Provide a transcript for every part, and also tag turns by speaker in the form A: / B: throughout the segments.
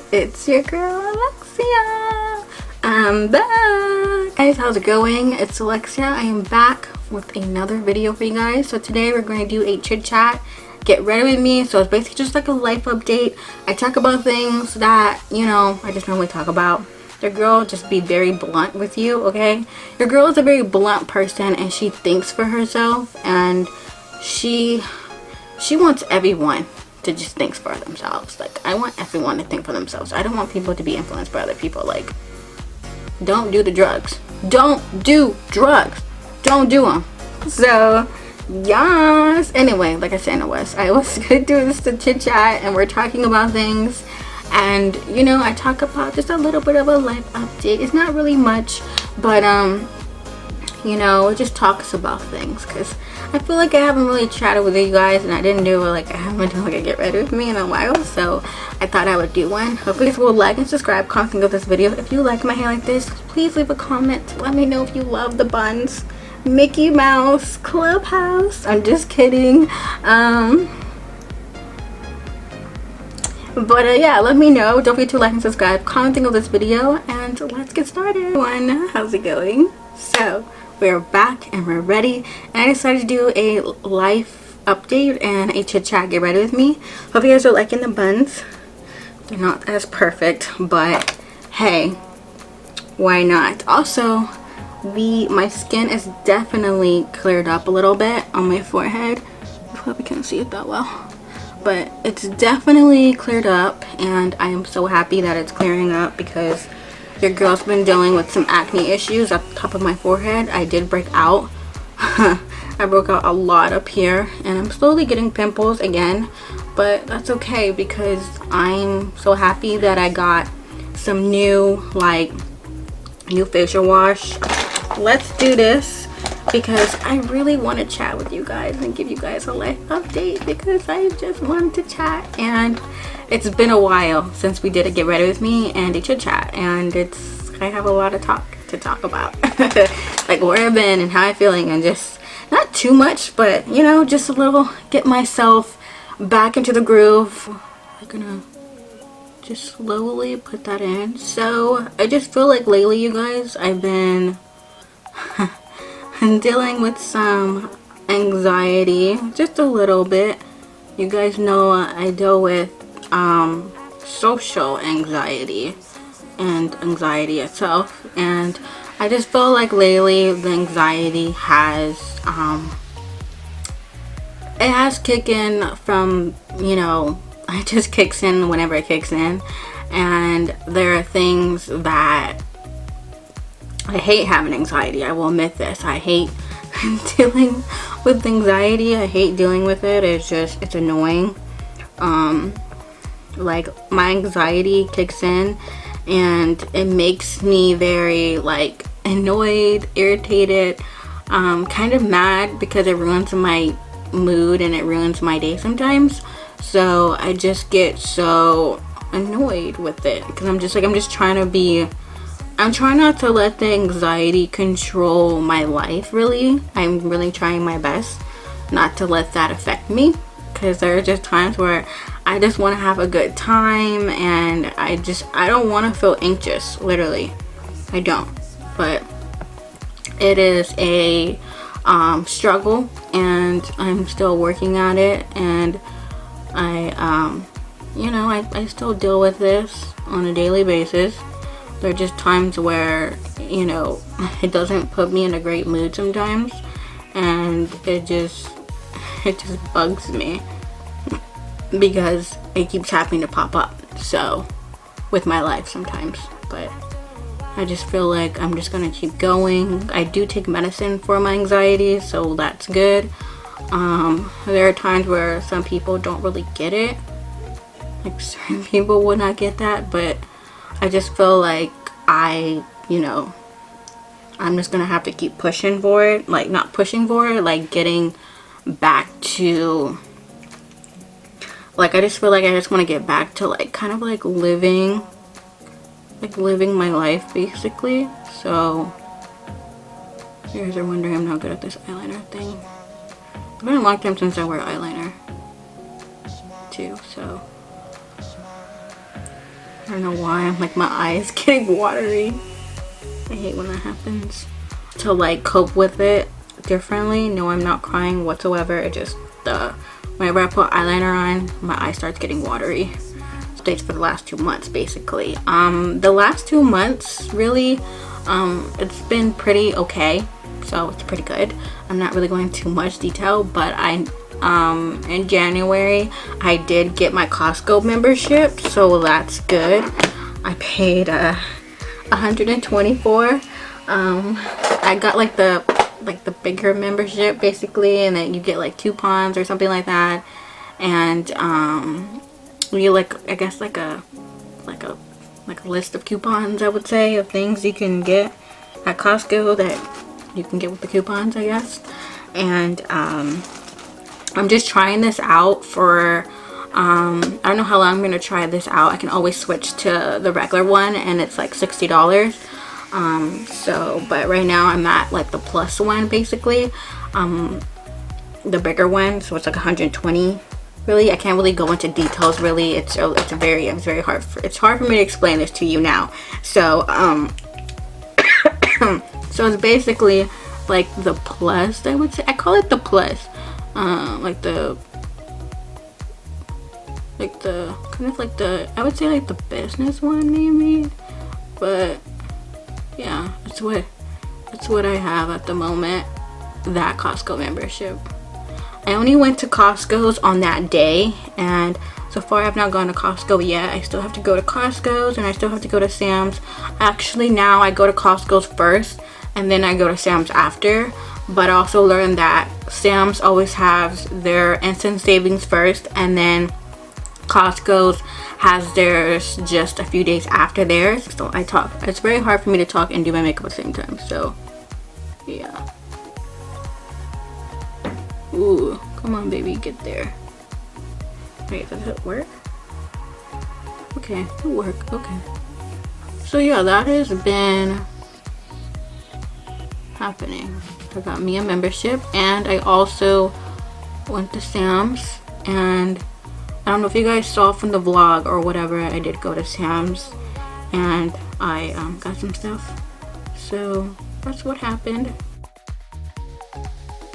A: It's your girl Alexia. I'm back. Guys, how's it going? It's Alexia. I am back with another video for you guys. So today we're going to do a chit chat. Get ready with me. So it's basically just like a life update. I talk about things that, I just normally talk about. Your girl just be very blunt with you, okay? Your girl is a very blunt person and she thinks for herself, and she wants everyone to just think for themselves. Like, I want everyone to think for themselves. I don't want people to be influenced by other people. Like, don't do the drugs. Don't do drugs. Don't do them. So, yes. Anyway, like I said, I was gonna do this to chit chat, and we're talking about things. And I talk about just a little bit of a life update. It's not really much, but it just talks about things, because I feel like I haven't really chatted with you guys, and I haven't been doing like a get ready with me in a while, so I thought I would do one. Hopefully you will like and subscribe, comment on this video. If you like my hair like this, please leave a comment. Let me know if you love the buns. Mickey Mouse Clubhouse. I'm just kidding. But yeah, let me know. Don't forget to like and subscribe, commenting on this video, and let's get started. How's it going? So we're back and we're ready, and I decided to do a life update and a chit chat. Get ready with me. Hope you guys are liking the buns. They're not as perfect, but hey, why not? Also, my skin is definitely cleared up a little bit on my forehead. You probably can't see it that well, but it's definitely cleared up, and I am so happy that it's clearing up, because your girl's been dealing with some acne issues at the top of my forehead. I did break out. I broke out a lot up here, and I'm slowly getting pimples again, but that's okay, because I'm so happy that I got some new facial wash. Let's do this, because I really want to chat with you guys and give you guys a life update, because I just wanted to chat, and it's been a while since we did a get ready with me and a chit chat, and I have a lot of to talk about. Like where I've been and how I'm feeling, and just not too much, but just a little, get myself back into the groove. I'm gonna just slowly put that in. So I just feel like lately, you guys, I've been dealing with some anxiety, just a little bit. You guys know I deal with social anxiety and anxiety itself, and I just feel like lately the anxiety has it has kicked in from, it just kicks in whenever it kicks in, and there are things that I hate having anxiety. I will admit this. I hate dealing with anxiety. I hate dealing with it. It's annoying. Like, my anxiety kicks in, and it makes me very annoyed, irritated, kind of mad, because it ruins my mood and it ruins my day sometimes. So I just get so annoyed with it, because I'm just I'm trying not to let the anxiety control my life, really. I'm really trying my best not to let that affect me, because there are just times where I just want to have a good time, and I don't want to feel anxious, literally. I don't. But it is a struggle, and I'm still working at it, and I still deal with this on a daily basis. There are just times where, it doesn't put me in a great mood sometimes, and it just bugs me, because it keeps happening to pop up, so, with my life sometimes. But I just feel like I'm just gonna keep going. I do take medicine for my anxiety, so that's good. There are times where some people don't really get it, like certain people would not get that, but I just feel like I'm just gonna have to keep pushing for it. Like, not pushing for it, like getting back to, I just feel like I just want to get back to living my life, basically. So you guys are wondering, I'm not good at this eyeliner thing. It's been a long time since I wear eyeliner too, so I don't know why. I'm like, my eyes getting watery. I hate when that happens. To like cope with it differently. No, I'm not crying whatsoever. It just, whenever I put eyeliner on, my eye starts getting watery. States for the last 2 months, basically. The last 2 months, really, it's been pretty okay. So it's pretty good. I'm not really going into much detail, but in January I did get my Costco membership, so that's good. I paid $124. I got like the bigger membership basically, and then you get like coupons or something like that, and you like, I guess like a list of coupons, I would say, of things you can get at Costco that you can get with the coupons, I guess. And I'm just trying this out for I don't know how long I'm gonna try this out. I can always switch to the regular one, and it's like $60. So but right now I'm at like the plus one, basically, the bigger one, so it's like 120. Really, I can't really go into details. Really, it's very hard. It's hard for me to explain this to you now. So so it's basically like the plus, I would say. I call it the plus. Like the kind of like the, I would say like the business one maybe. But yeah, that's what I have at the moment. That Costco membership. I only went to Costco's on that day, and so far I've not gone to Costco yet. I still have to go to Costco's, and I still have to go to Sam's. Actually, now I go to Costco's first, and then I go to Sam's after. But I also learned that Sam's always has their instant savings first, and then Costco's has theirs just a few days after theirs. So it's very hard for me to talk and do my makeup at the same time, so yeah. Ooh, come on baby, get there. Wait, does it work? Okay, it worked. Okay. So yeah, that has been happening. I got me a membership, and I also went to Sam's, and I don't know if you guys saw from the vlog or whatever, I did go to Sam's, and I got some stuff. So that's what happened.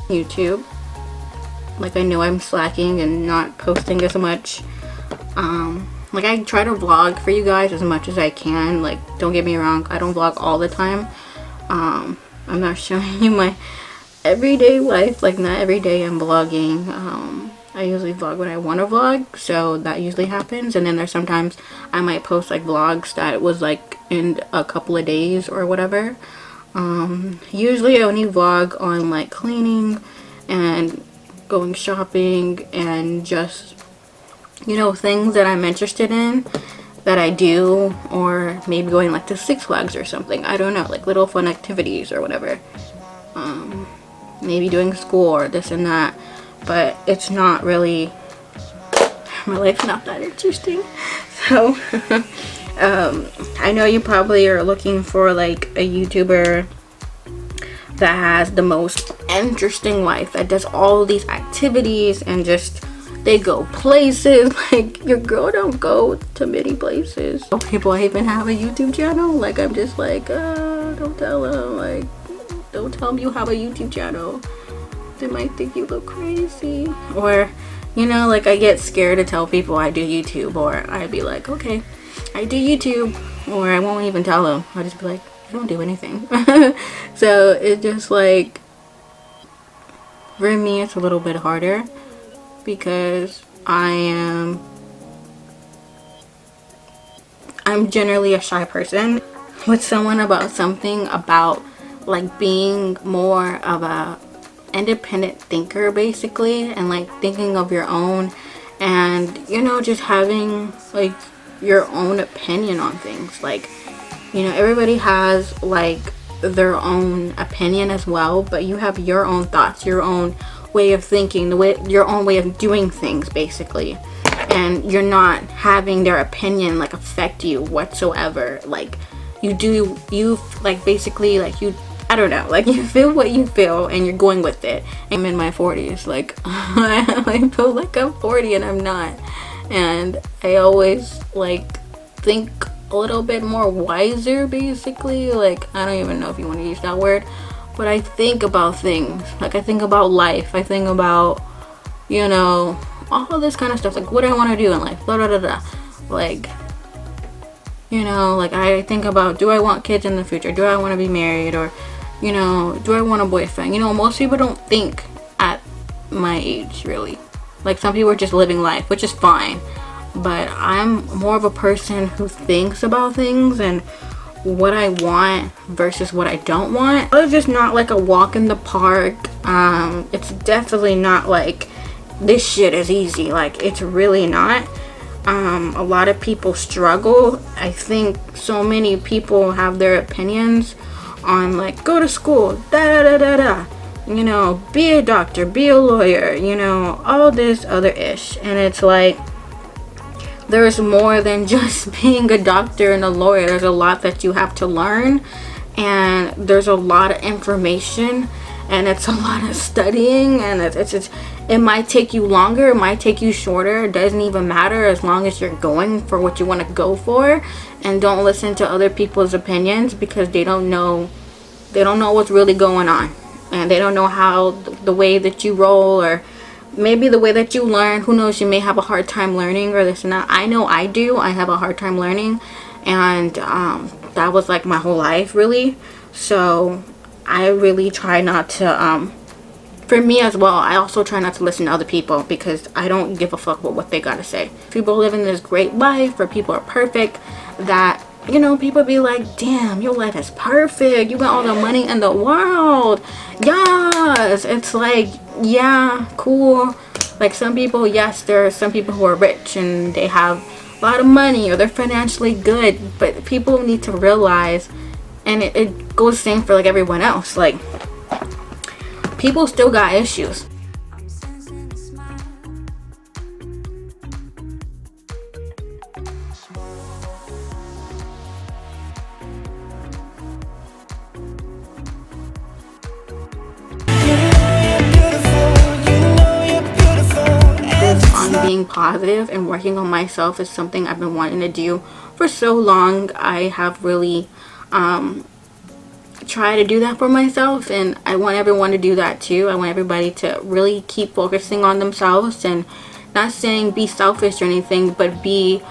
A: YouTube. Like, I know I'm slacking and not posting as much. Like, I try to vlog for you guys as much as I can. Like, don't get me wrong, I don't vlog all the time. I'm not showing you my everyday life. Like, not every day I'm vlogging. I usually vlog when I want to vlog, so that usually happens. And then there's sometimes I might post like vlogs that was like in a couple of days or whatever. Usually I only vlog on like cleaning and going shopping and just, you know, things that I'm interested in that I do, or maybe going like to Six Flags or something. I don't know, like little fun activities or whatever. Maybe doing school or this and that, but it's not really, my life's not that interesting. So I know you probably are looking for like a YouTuber that has the most interesting life, that does all these activities and just, they go places. Like, your girl don't go to many places. Some people even have a YouTube channel. Like, I'm just like, don't tell them. Like, don't tell them you have a YouTube channel. They might think you look crazy. Or, you know, like, I get scared to tell people I do YouTube, or I'd be like, okay, I do YouTube, or I won't even tell them. I'll just be like, I don't do anything. So it's just like, for me it's a little bit harder because I'm generally a shy person. With someone about something about like being more of a independent thinker basically, and like thinking of your own, and you know, just having like your own opinion on things. Like, you know, everybody has like their own opinion as well, but you have your own thoughts, your own way of thinking, your own way of doing things basically, and you're not having their opinion like affect you whatsoever. Like, you like basically like you, I don't know, like you feel what you feel and you're going with it. I'm in my 40s, like I feel like I'm 40 and I'm not, and I always like think a little bit more wiser, basically. Like, I don't even know if you want to use that word, but I think about things. Like, I think about life. I think about, you know, all this kind of stuff. Like, what do I want to do in life? Blah, blah, blah, blah. Like, you know, like, I think about, do I want kids in the future? Do I want to be married? Or, you know, do I want a boyfriend? You know, most people don't think at my age, really. Like, some people are just living life, which is fine. But I'm more of a person who thinks about things and what I want versus what I don't want. It's just not like a walk in the park. It's definitely not like this shit is easy. Like, it's really not. A lot of people struggle. I think so many people have their opinions on, like, go to school, da da da da da, you know, be a doctor, be a lawyer, you know, all this other ish. And it's like, there's more than just being a doctor and a lawyer. There's a lot that you have to learn, and there's a lot of information, and it's a lot of studying, and it might take you longer, it might take you shorter. It doesn't even matter, as long as you're going for what you want to go for. And don't listen to other people's opinions, because they don't know what's really going on, and they don't know how the way that you roll, or maybe the way that you learn. Who knows, you may have a hard time learning or this and that. I know I do. I have a hard time learning, and that was like my whole life, really. So I really try not to, for me as well, I also try not to listen to other people, because I don't give a fuck about what they gotta say. People live in this great life where people are perfect, that, you know, people be like, damn, your life is perfect, you got all the money in the world. Yes, it's like, yeah, cool. Like, some people, yes, there are some people who are rich and they have a lot of money, or they're financially good, but people need to realize, and it goes the same for like everyone else, like, people still got issues. Being positive and working on myself is something I've been wanting to do for so long. I have really tried to do that for myself, and I want everyone to do that too. I want everybody to really keep focusing on themselves, and not saying be selfish or anything, but be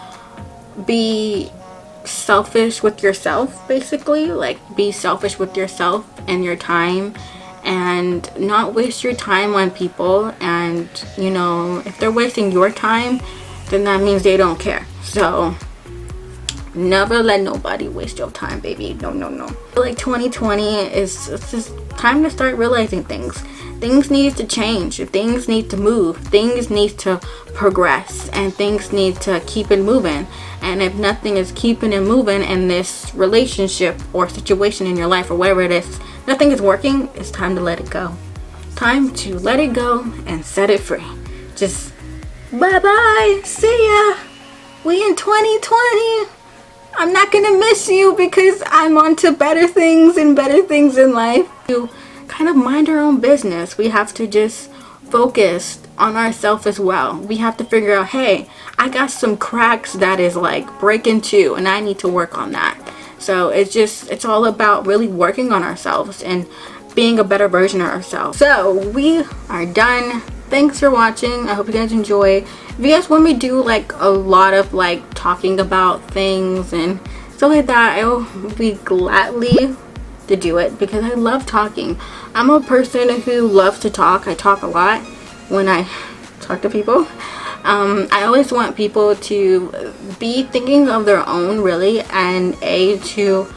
A: selfish with yourself, basically. Like, be selfish with yourself and your time, and not waste your time on people. And, you know, if they're wasting your time, then that means they don't care. So never let nobody waste your time, baby. No, no, no. Like, 2020 it's just time to start realizing things need to change, things need to move, things need to progress, and things need to keep it moving. And if nothing is keeping it moving in this relationship or situation in your life, or whatever it is, nothing is working, it's time to let it go. Time to let it go and set it free. Just bye-bye, see ya. We in 2020. I'm not gonna miss you, because I'm on to better things and better things in life. To kind of mind our own business. We have to just focus on ourselves as well. We have to figure out, hey, I got some cracks that is like breaking too, and I need to work on that. So it's all about really working on ourselves and being a better version of ourselves. So we are done. Thanks for watching. I hope you guys enjoy. If you guys want me to do like a lot of like talking about things and stuff like that, I will be gladly to do it, because I love talking. I'm a person who loves to talk. I talk a lot when I talk to people. I always want people to be thinking of their own, really, and to,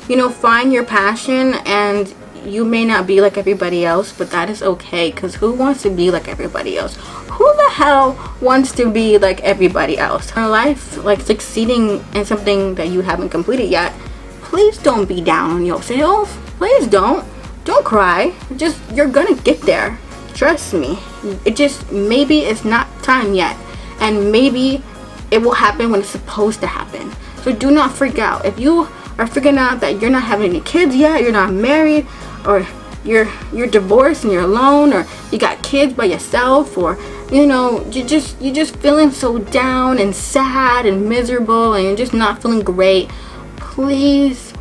A: you know, find your passion. And you may not be like everybody else, but that is okay, because who wants to be like everybody else? Who the hell wants to be like everybody else? In life, like succeeding in something that you haven't completed yet, please don't be down on yourself. Please don't cry. Just, you're gonna get there, trust me. It just, maybe it's not time yet, and maybe it will happen when it's supposed to happen. So do not freak out. If you are figuring out that you're not having any kids yet, you're not married, or you're divorced and you're alone, or you got kids by yourself, or you know, you're just feeling so down and sad and miserable and you're just not feeling great, please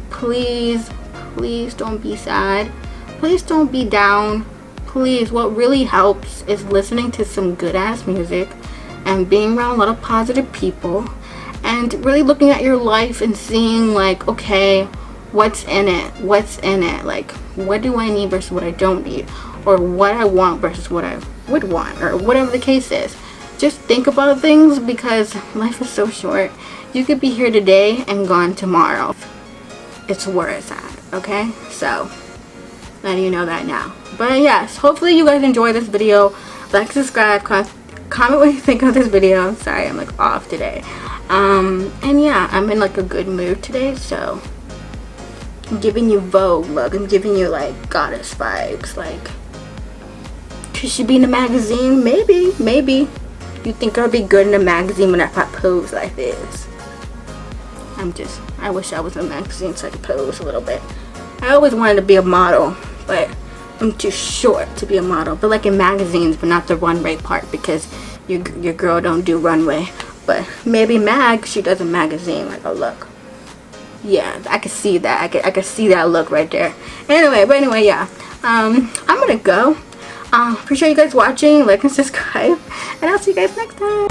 A: don't be sad. Please don't be down. Please, what really helps is listening to some good ass music and being around a lot of positive people and really looking at your life and seeing like, okay, what's in it, like what do I need versus what I don't need, or what I want versus what I would want, or whatever the case is. Just think about things, because life is so short. You could be here today and gone tomorrow. It's where it's at, okay? So letting you know that now. But yes, hopefully you guys enjoy this video. Like, subscribe, comment what you think of this video. I'm sorry, I'm like off today. And yeah, I'm in like a good mood today, so I'm giving you Vogue look. I'm giving you like goddess vibes. Like, could she be in a magazine? Maybe. You think I'd be good in a magazine when I pose like this? I wish I was in a magazine so I could pose a little bit. I always wanted to be a model, but I'm too short to be a model. But like in magazines, but not the runway part, because your girl don't do runway. But maybe she does a magazine, like a look. Yeah, I can see that. I can see that look right there. Anyway, yeah. I'm gonna go. Appreciate you guys watching. Like and subscribe, and I'll see you guys next time.